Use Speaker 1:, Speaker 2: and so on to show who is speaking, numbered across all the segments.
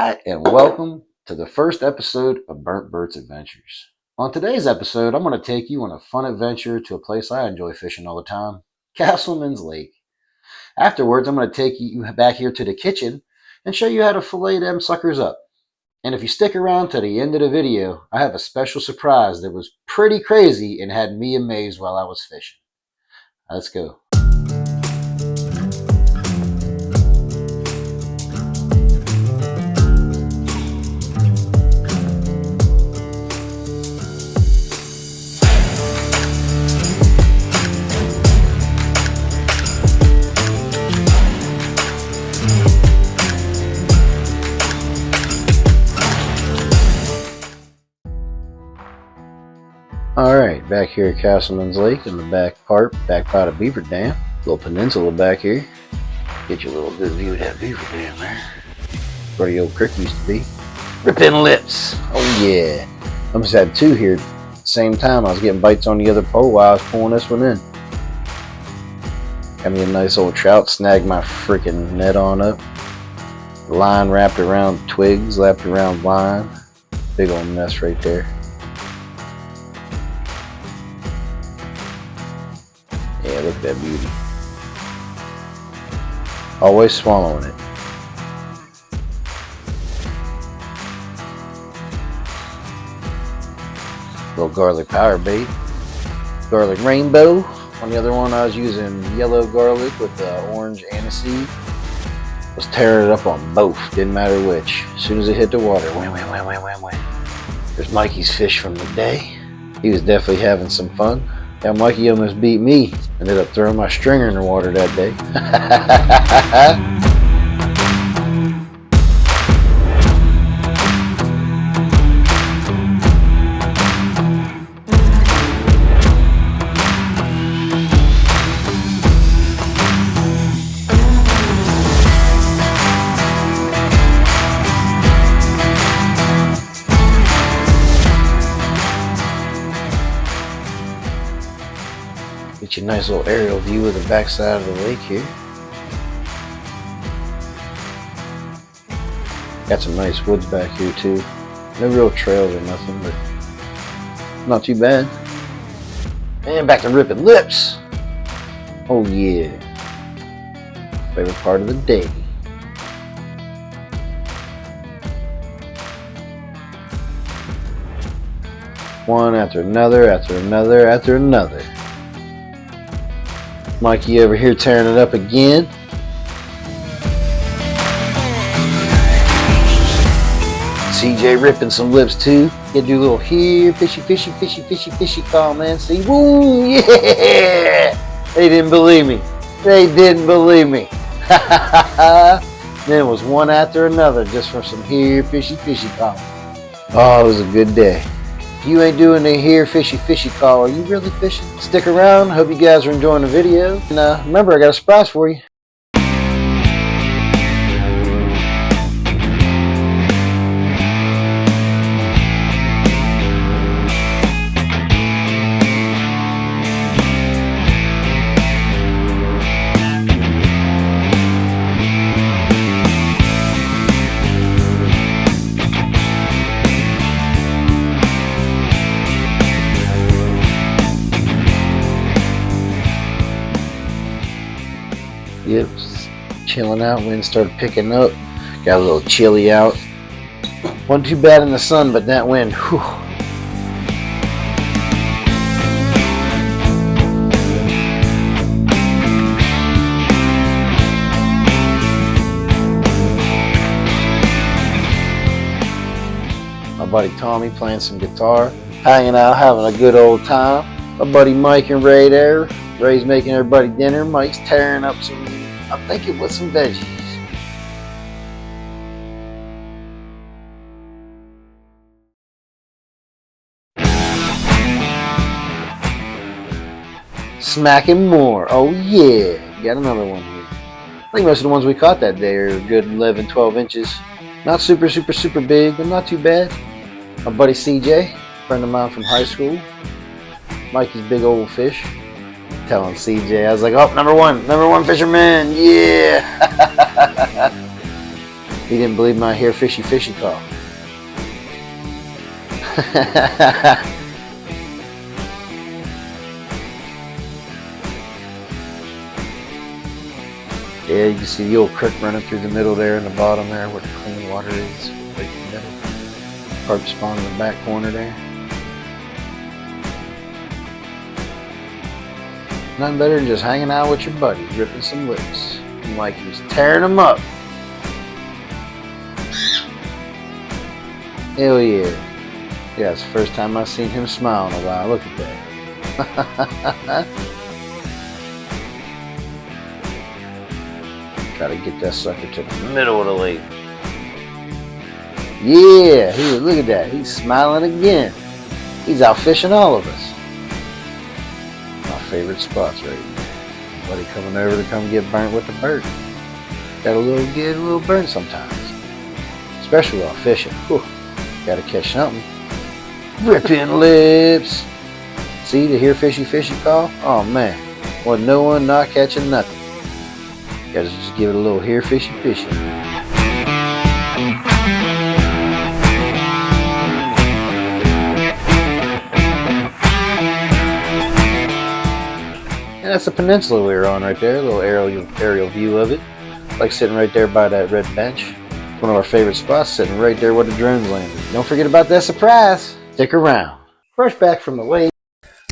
Speaker 1: Hi, and welcome to the first episode of Bert's Adventures. On today's episode, I'm going to take you on a fun adventure to a place I enjoy fishing all the time, Castleman's Lake. Afterwards, I'm going to take you back here to the kitchen and show you how to fillet them suckers up. And if you stick around to the end of the video, I have a special surprise that was pretty crazy and had me amazed while I was fishing. Let's go. Alright, back here at Castleman's Lake in the back part of Beaver Dam. Little peninsula back here. Get you a little good view of that Beaver Dam there. Where the old creek used to be. Ripping lips! Oh yeah! I almost had two here at the same time. I was getting bites on the other pole while I was pulling this one in. Got me a nice old trout, snagged my freaking net on up. Line wrapped around twigs, wrapped around line. Big old mess right there. Yeah, look at that beauty. Always swallowing it. Little garlic power bait. Garlic rainbow. On the other one I was using yellow garlic with orange aniseed. Was tearing it up on both. Didn't matter which. As soon as it hit the water, wham, wham, wham, wham, wham, wham. There's Mikey's fish from the day. He was definitely having some fun. Yeah, Mikey almost beat me. Ended up throwing my stringer in the water that day. Get you a nice little aerial view of the backside of the lake here. Got some nice woods back here too. No real trails or nothing, but not too bad. And back to ripping lips. Oh yeah. Favorite part of the day. One after another, after another, after another. Mikey over here tearing it up again. CJ ripping some lips too. Get do a little here, fishy, fishy, fishy, fishy, fishy call, man. See, woo, yeah! They didn't believe me. They didn't believe me. Then it was one after another just for some here, fishy, fishy call. Oh, it was a good day. If you ain't doing the here fishy fishy call, are you really fishing? Stick around. Hope you guys are enjoying the video. And remember, I got a surprise for you. Yep, chilling out. Wind started picking up. Got a little chilly out. Wasn't too bad in the sun, but that wind, whew. My buddy Tommy playing some guitar, hanging out, having a good old time. My buddy Mike and Ray there. Ray's making everybody dinner. Mike's tearing up some, I'm thinking, with some veggies. Smacking more. Oh yeah. Got another one here. I think most of the ones we caught that day are a good 11, 12 inches. Not super, super, super big, but not too bad. My buddy CJ, friend of mine from high school. Mikey's big old fish. Telling CJ, I was like, oh, number one fisherman, yeah. He didn't believe my hair fishy call. Yeah, you can see the old creek running through the middle there in the bottom there where the clean water is. Right in the middle. Carp spawn in the back corner there. Nothing better than just hanging out with your buddy, ripping some lips. And like he was tearing them up. Hell yeah. Yeah, it's the first time I've seen him smile in a while. Look at that. Try to get that sucker to the middle of the lake. Yeah, look at that. He's smiling again. He's out fishing all of us. My favorite spots right here. Buddy coming over to come get burnt with the Bert. Get a little burnt sometimes. Especially while fishing. Whew. Gotta catch something. Ripping lips. See the hear fishy call? Oh man. Wasn't no one not catching nothing. Gotta just give it a little hear fishy. And that's the peninsula we were on right there. A little aerial view of it. Like sitting right there by that red bench. One of our favorite spots, sitting right there where the drones landed. Don't forget about that surprise. Stick around. Fresh back from the lake.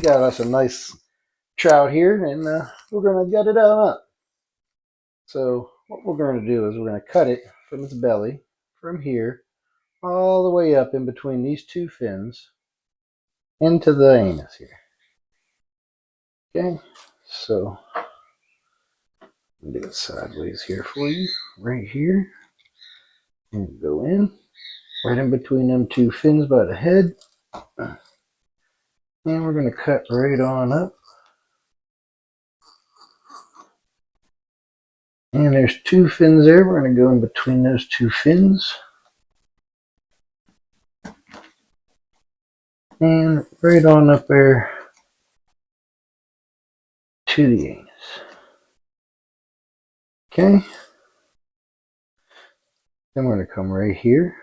Speaker 1: Got us a nice trout here, and we're going to gut it up. So what we're going to do is we're going to cut it from its belly, from here, all the way up in between these two fins, into the anus here. Okay, so I'll do it sideways here for you, right here. And go in, right in between them two fins by the head. And we're going to cut right on up. And there's two fins there. We're going to go in between those two fins. And right on up there to the anus. Okay. Then we're going to come right here.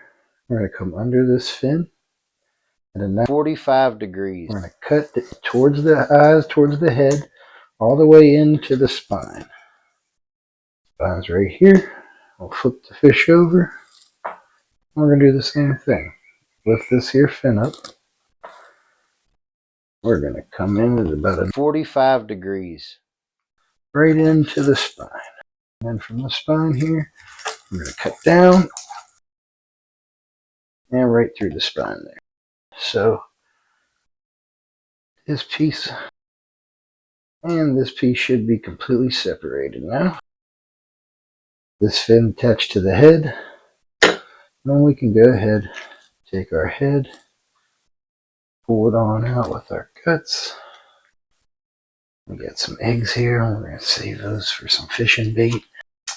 Speaker 1: We're going to come under this fin. At a 45 degrees. We're going to cut it towards the eyes, towards the head, all the way into the spine. Spine's right here. We'll flip the fish over. We're going to do the same thing. Lift this here fin up. We're going to come in at about a 45 degrees. Right into the spine. And from the spine here, we're going to cut down. And right through the spine there. So, this piece and this piece should be completely separated now. This fin attached to the head. Then we can go ahead, take our head, pull it on out with our guts. We got some eggs here, and we're going to save those for some fishing bait.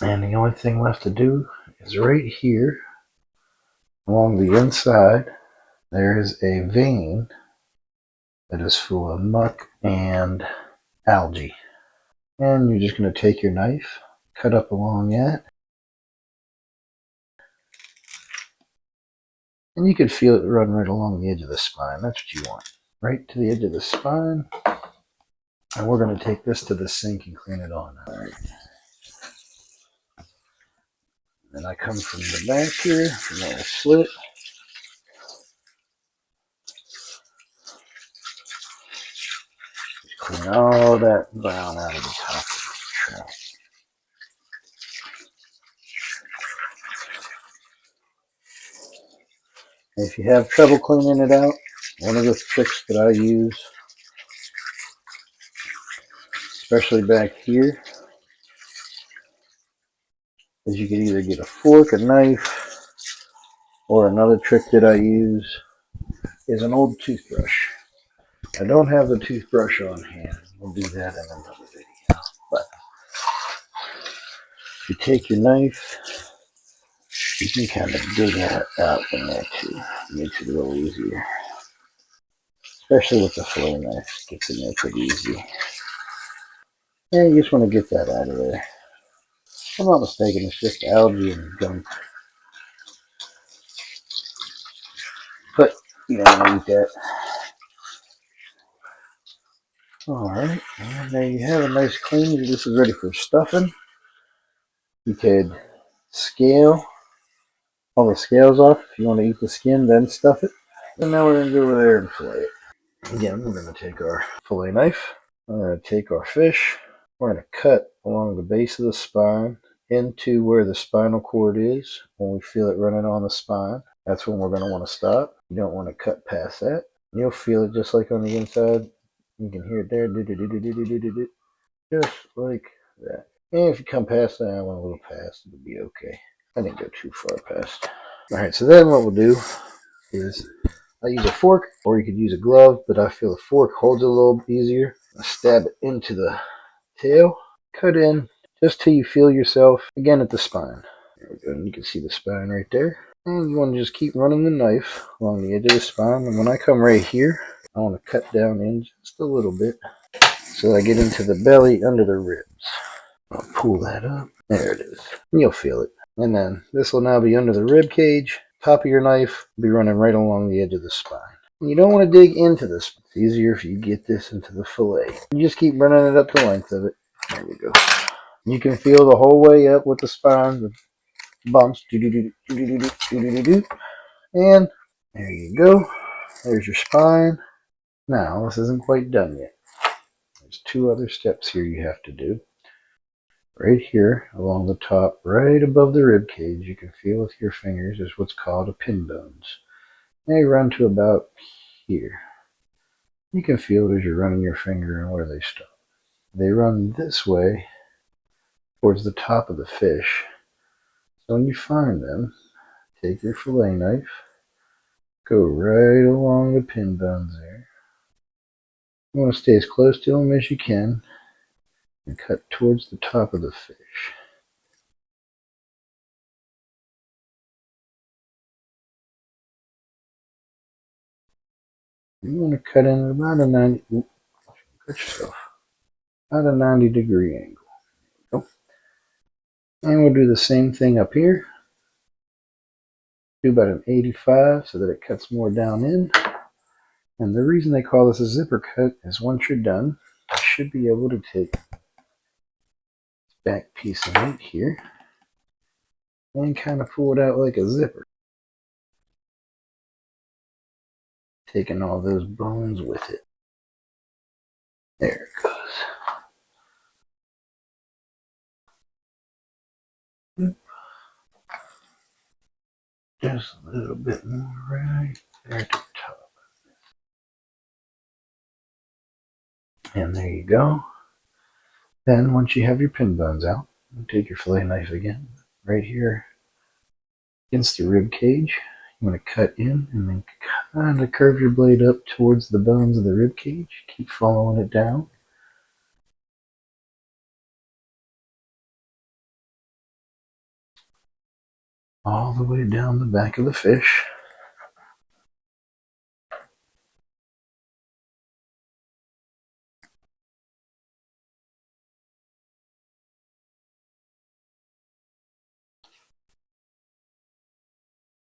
Speaker 1: And the only thing left to do is right here, along the inside, there is a vein that is full of muck and algae. And you're just going to take your knife, cut up along that. And you can feel it run right along the edge of the spine. That's what you want. Right to the edge of the spine. And we're going to take this to the sink and clean it on. All right. Then I come from the back here, from that slit. Clean all that brown out of the top of the trout. If you have trouble cleaning it out, one of the tricks that I use, especially back here, is you can either get a fork, a knife, or another trick that I use is an old toothbrush. I don't have the toothbrush on hand. We'll do that in another video. But if you take your knife, you can kind of dig that out in there too. It makes it a little easier. Especially with the fillet knife. It gets in there pretty easy. And you just want to get that out of there. If I'm not mistaken, it's just algae and gunk. but you don't want to eat that. Alright, and there you have a nice clean. This is ready for stuffing. You could scale all the scales off. If you want to eat the skin, then stuff it. And now we're going to go over there and fillet it. Again, we're going to take our fillet knife. We're going to take our fish. We're going to cut along the base of the spine into where the spinal cord is. When we feel it running on the spine, that's when we're going to want to stop. You don't want to cut past that. You'll feel it just like on the inside. You can hear it there. Just like that. And if you come past that, I went a little past, it'll be okay. I didn't go too far past. Alright, so then what we'll do is I use a fork, or you could use a glove, but I feel a fork holds it a little easier. I stab it into the tail, cut in just till you feel yourself again at the spine. There we go, and you can see the spine right there. And you want to just keep running the knife along the edge of the spine. And when I come right here, I want to cut down in just a little bit so that I get into the belly under the ribs. I'll pull that up. There it is. And you'll feel it. And then this will now be under the rib cage. Top of your knife will be running right along the edge of the spine. And you don't want to dig into this. It's easier if you get this into the fillet. You just keep running it up the length of it. There we go. You can feel the whole way up with the spine, the bumps. And there you go. There's your spine. Now, this isn't quite done yet. There's two other steps here you have to do. Right here, along the top, right above the rib cage, you can feel with your fingers is what's called a pin bones. They run to about here. You can feel it as you're running your finger and where they stop. They run this way towards the top of the fish. So when you find them, take your fillet knife, go right along the pin bones there. You want to stay as close to them as you can and cut towards the top of the fish. You want to cut in about a 90, cut yourself, about a 90-degree angle. And we'll do the same thing up here. Do about an 85 so that it cuts more down in. And the reason they call this a zipper cut is once you're done, you should be able to take this back piece of meat here and kind of pull it out like a zipper. Taking all those bones with it. There it goes. Just a little bit more right there at the top. And there you go. Then once you have your pin bones out, you take your fillet knife again, right here against the rib cage. You want to cut in and then kind of curve your blade up towards the bones of the rib cage. Keep following it down. All the way down the back of the fish.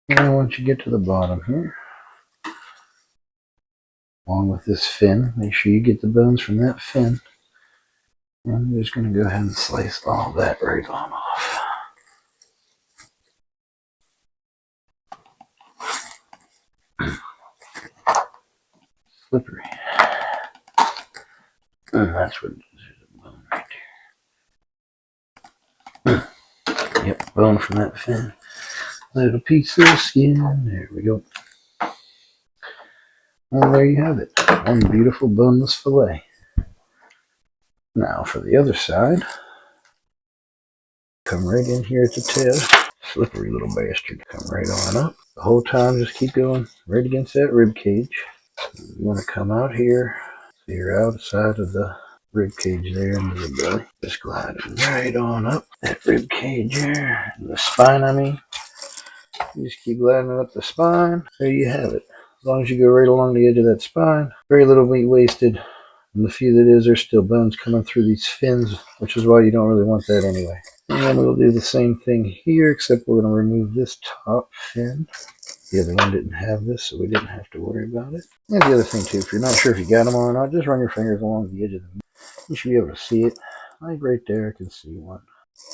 Speaker 1: And once you get to the bottom here, along with this fin, make sure you get the bones from that fin. And I'm just going to go ahead and slice all that right on off. Slippery. And that's what it is. There's a bone right there. Yep, bone from that fin. Little piece of skin. There we go. And there you have it. One beautiful boneless fillet. Now for the other side. Come right in here at the tail. Slippery little bastard. Come right on up. The whole time just keep going right against that rib cage. You want to come out here. So you're outside of the rib cage there into the belly. Just glide right on up that rib cage there. The spine, I mean. You just keep gliding up the spine. There you have it. As long as you go right along the edge of that spine. Very little meat wasted. And the few that is, there's still bones coming through these fins, which is why you don't really want that anyway. And then we'll do the same thing here, except we're going to remove this top fin. The other one didn't have this, so we didn't have to worry about it. And the other thing too, if you're not sure if you got them on or not, just run your fingers along the edge of them. You should be able to see it. Like right there, I can see one.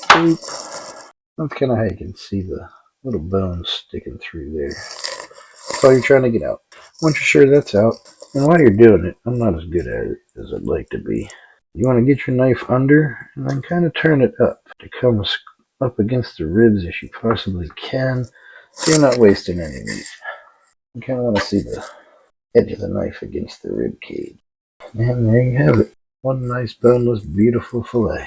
Speaker 1: Boop. That's kind of how you can see the little bones sticking through there. That's all you're trying to get out. Once you're sure that's out, and while you're doing it, I'm not as good at it as I'd like to be. You want to get your knife under and then kind of turn it up to come as up against the ribs as you possibly can, so you're not wasting any meat. You kind of want to see the edge of the knife against the rib cage. And there you have it. One nice, boneless, beautiful fillet.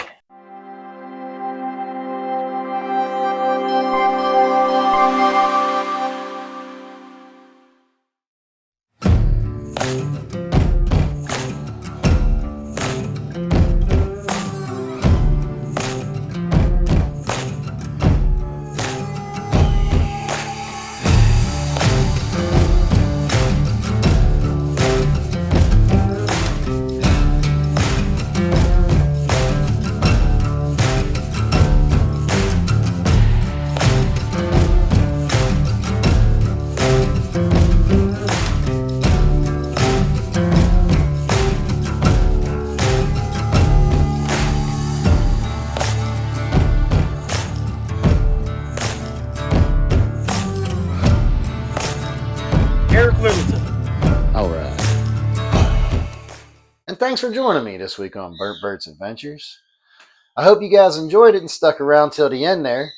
Speaker 1: Alright. And thanks for joining me this week on Bert's Adventures. I hope you guys enjoyed it and stuck around till the end there.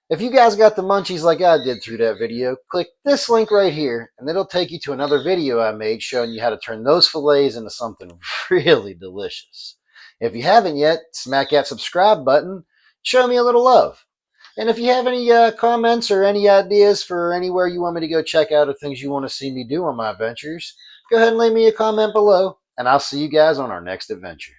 Speaker 1: If you guys got the munchies like I did through that video, click this link right here and it'll take you to another video I made showing you how to turn those fillets into something really delicious. If you haven't yet, smack that subscribe button, show me a little love. And if you have any comments or any ideas for anywhere you want me to go check out or things you want to see me do on my adventures, go ahead and leave me a comment below, and I'll see you guys on our next adventure.